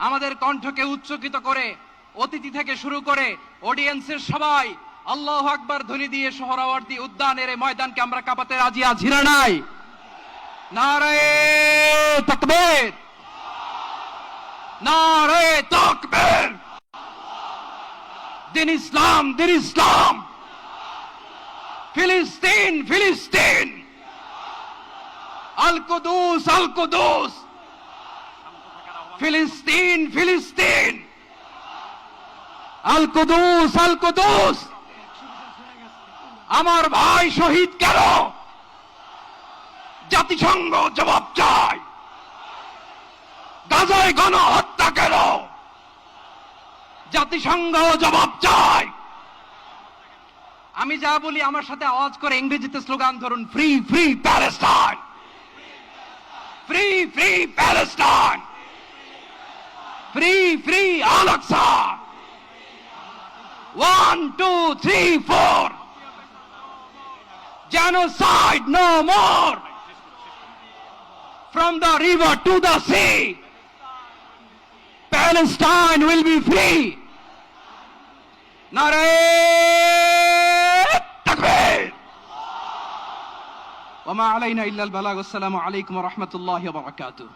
আমাদের কণ্ঠকে উচ্চকিত করে অতিথি থেকে শুরু করে অডিয়েন্সের সবাই আল্লাহু আকবার ধ্বনি দিয়ে সোহরাওয়ার্দী উদ্যানের এই ময়দানকে আমরা কাঁপাতে রাজি আছি না নাই? নারায়ে তাকবীর, নারায়ে তাকবীর। দিন ইসলাম, দিন ইসলাম। ফিলিস্তিন, ফিলিস্তিন। আল কুদুস, আল কুদুস। ফিলিস্তিন, ফিলিস্তিন। আল কুদুস, আল কুদুস। আমার ভাই শহীদ কেন? জাতিসংঘ জবাব চায়। গাজায় গণহত্যা কেন? জাতিসংঘ জবাব চায়। আমি যা বলি আমার সাথে আওয়াজ করে ইংরেজিতে স্লোগান ধরুন, free free Palestine, free free Palestine, free free Al Aqsa. 1 2 3 4, genocide no more. From the river to the sea, Palestine will be free. Narayeh Takbir. Wa ma alayna illa al-balagh. Assalamu alaykum wa rahmatullahi wa barakatuh.